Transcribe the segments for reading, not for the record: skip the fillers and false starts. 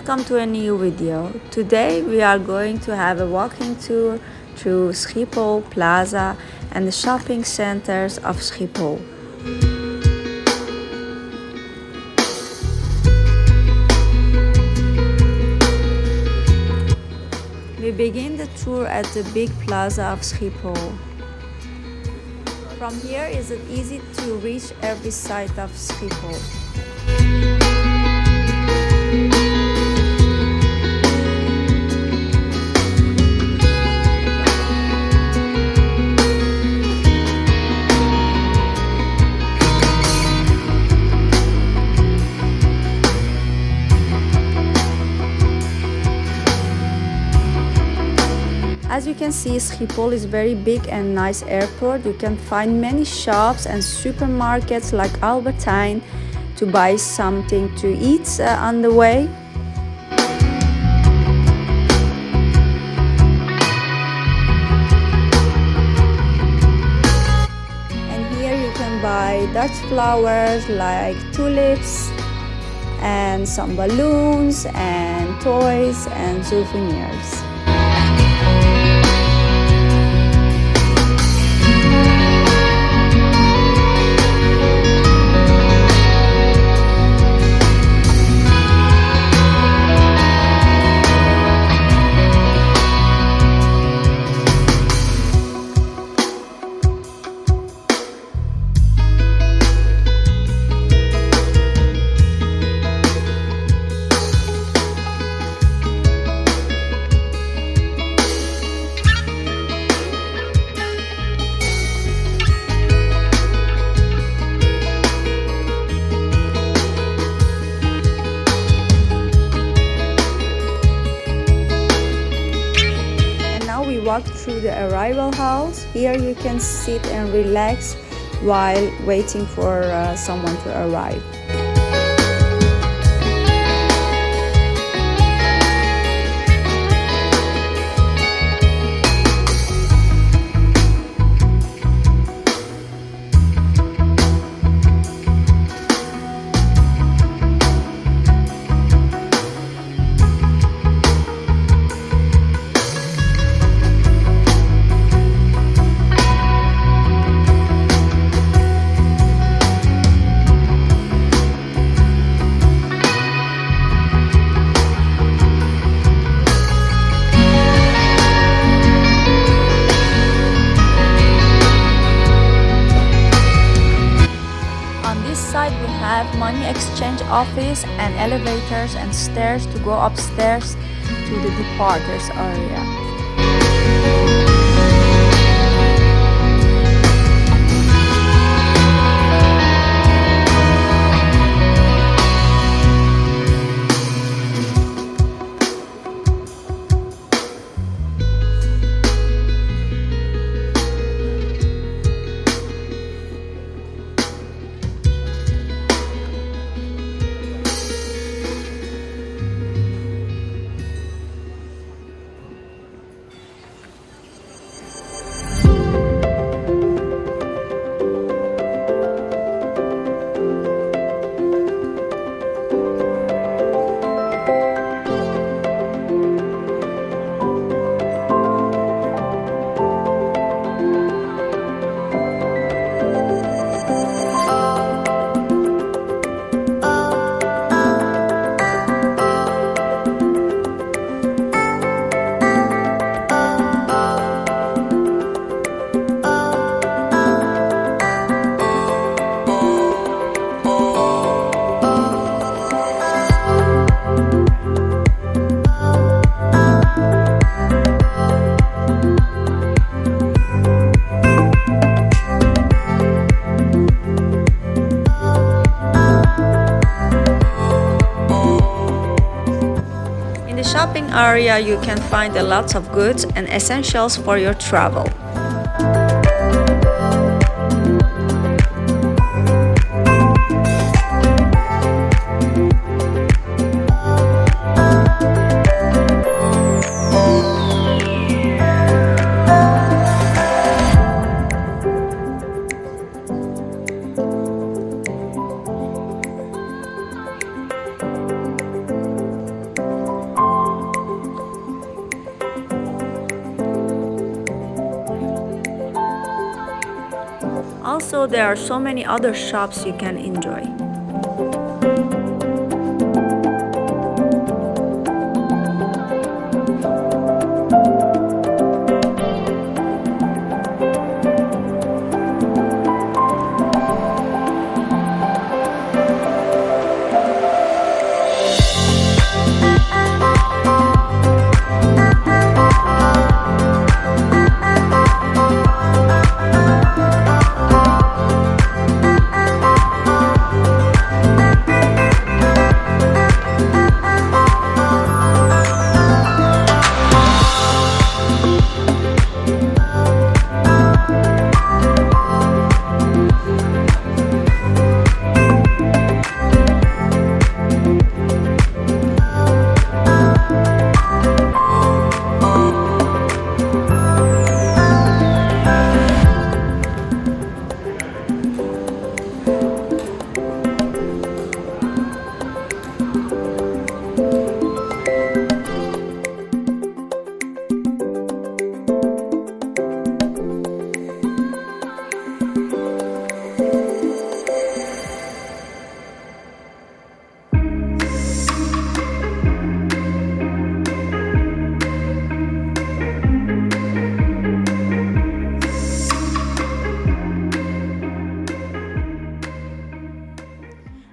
welcome to a new video. Today we are going to have a walking tour through Schiphol Plaza and the shopping centers of Schiphol. We begin the tour at the big plaza of Schiphol. From here is it easy to reach every site of Schiphol. As you can see, Schiphol is very big and nice airport. You can find many shops and supermarkets like Albertijn to buy something to eat on the way. And here you can buy Dutch flowers like tulips and some balloons and toys and souvenirs. Walk through the arrival halls. Here you can sit and relax while waiting for someone to arrive. We have money exchange office and elevators and stairs to go upstairs to the departures area. Shopping area you can find a lot of goods and essentials for your travel. Also, there are so many other shops you can enjoy.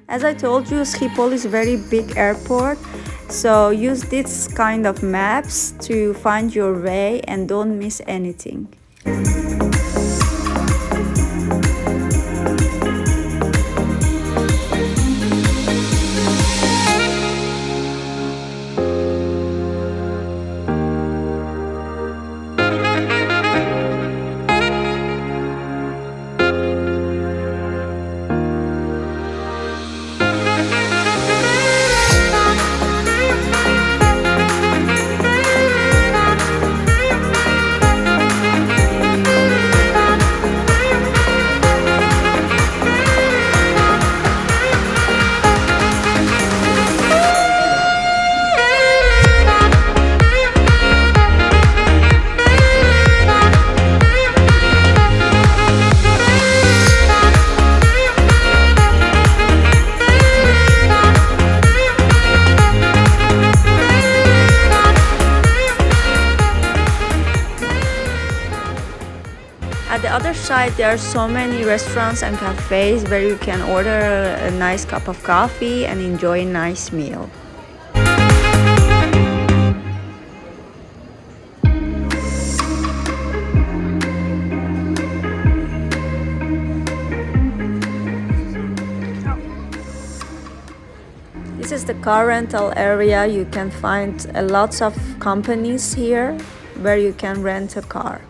As I told you, Schiphol is a very big airport, so use this kind of maps to find your way and don't miss anything. At the other side, there are so many restaurants and cafes where you can order a nice cup of coffee and enjoy a nice meal. This is the car rental area. You can find lots of companies here where you can rent a car.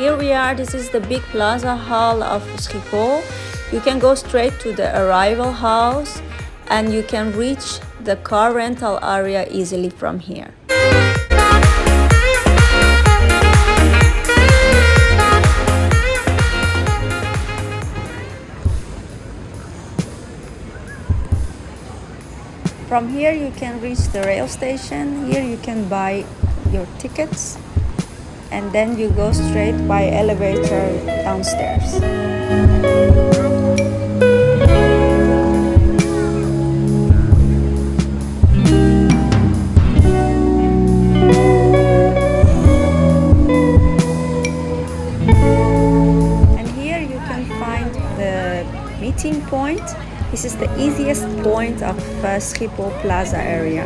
Here we are. This is the big Plaza hall of Schiphol. You can go straight to the arrival house and you can reach the car rental area easily from here. From here you can reach the rail station. Here you can buy your tickets and then you go straight by elevator downstairs. point. This is the easiest point of Schiphol Plaza area.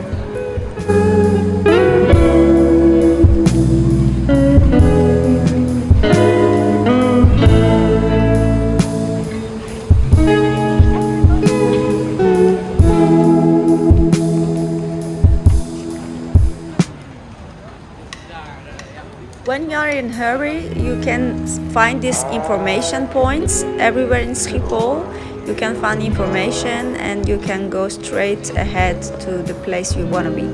When you're in a hurry, you can find these information points everywhere in Schiphol. You can find information and you can go straight ahead to the place you want to be.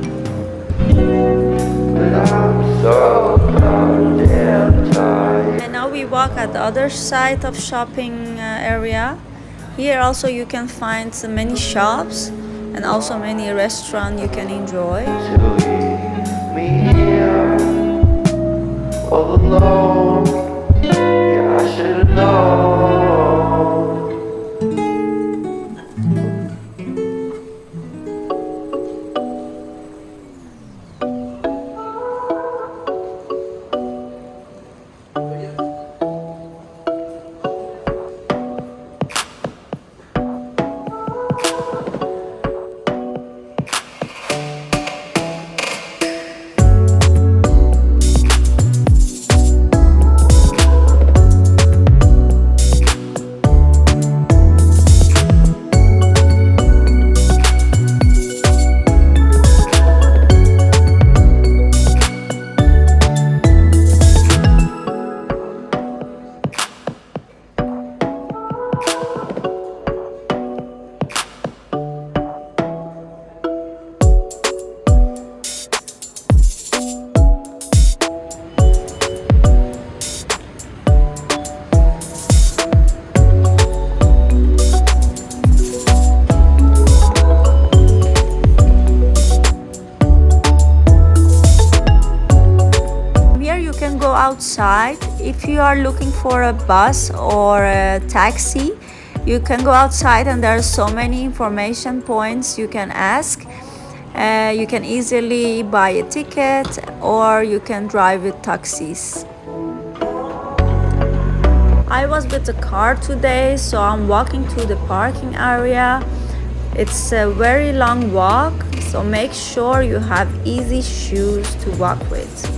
And now we walk at the other side of shopping area. Here also you can find many shops and also many restaurants you can enjoy. All alone, yeah, I should've known. Outside, if you are looking for a bus or a taxi, you can go outside and there are so many information points you can ask. You can easily buy a ticket or you can drive with taxis. I was with the car today, so I'm walking to the parking area. It's a very long walk, so make sure you have easy shoes to walk with.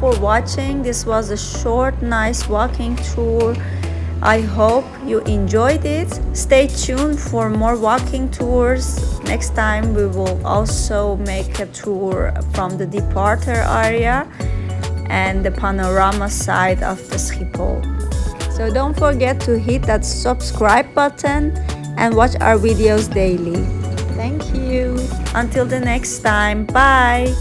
For watching. This was a short, nice walking tour. I hope you enjoyed it. Stay tuned for more walking tours. Next time we will also make a tour from the departure area and the panorama side of the Schiphol. So don't forget to hit that subscribe button and watch our videos daily. Thank you. Until the next time. Bye.